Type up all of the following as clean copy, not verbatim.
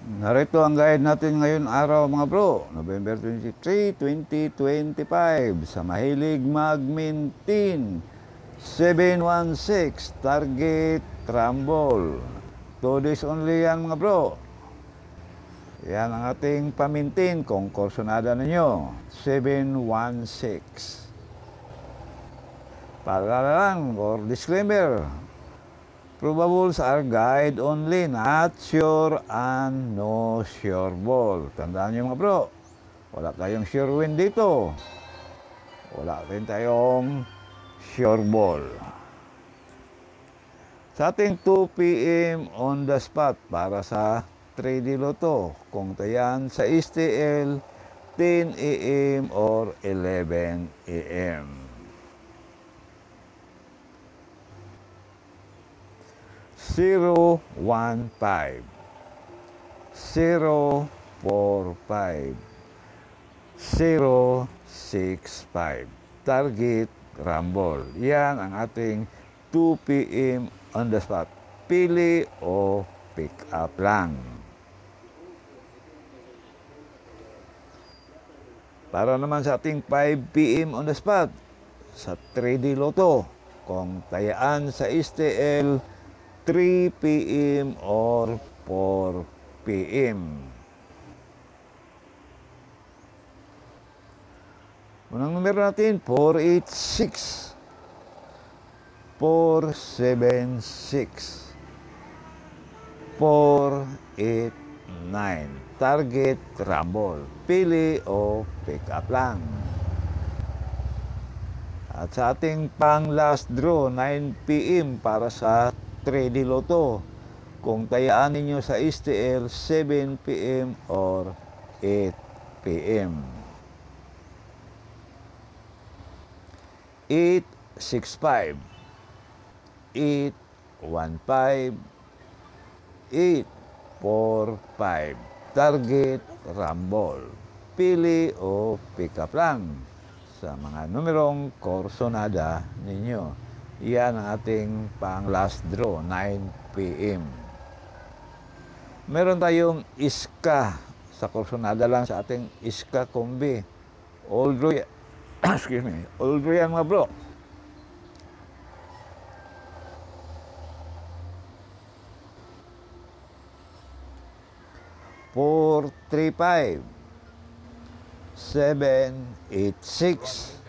Narito ang guide natin ngayon araw mga bro, November 23, 2025 sa mahilig mag-maintain 716 target rumble. 2 days only yan mga bro. Yan ang ating pamintin kung kursonada ninyo, 716. Paalala lang or disclaimer, probables are guide only, not sure and no sure ball. Tandaan nyo mga bro, wala tayong sure win dito. Wala rin tayong sure ball. Sa ating 2 p.m. on the spot para sa 3D Lotto, kung tayan sa STL 10 a.m. or 11 a.m. Zero, 1, 5, 0, 4, 5, 0, 6, 5. Target rumble. Yan ang ating 2 p.m. on the spot. Pili o pick up lang. Para naman sa ating 5 p.m. on the spot sa 3D Lotto, kung tayaan sa STL 3 p.m. or 4 p.m. Unang numero natin, 486, 476, 489. Target rumble. Pili o pick up lang. At sa ating pang last draw, 9 p.m. para sa 3D Lotto, kung tayaan ninyo sa STL 7 p.m. or 8 p.m. 865, 815, 845. Target rumble. Pili o pick up lang sa mga numerong kursonada ninyo. Yan ang ating pang last draw, 9 p.m. Meron tayong iska sa kursonada lang sa ating iska kombi. All draw, excuse me, all draw yan mga bro. Four, 3, 5, 7, 8, 6,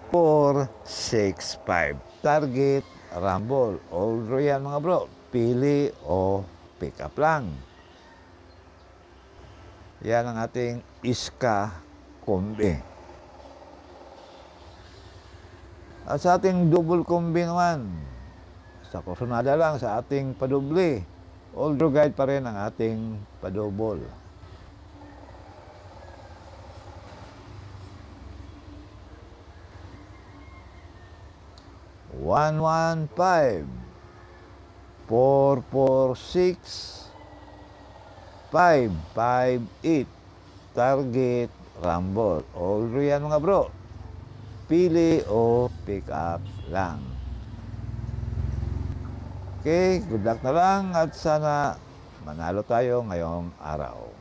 4, 6, 5. Target rumble. All draw yan mga bro. Pili o pick up lang. Yan ang ating iska kombi. At sa ating double kombi naman, sa kursonada lang sa ating padoble, all draw guide pa rin ang ating padouble. 115, 446, 558. Target rumble. All draw yan mga bro. Pili o pick up lang. Okay, good luck na lang at sana manalo tayo ngayong araw.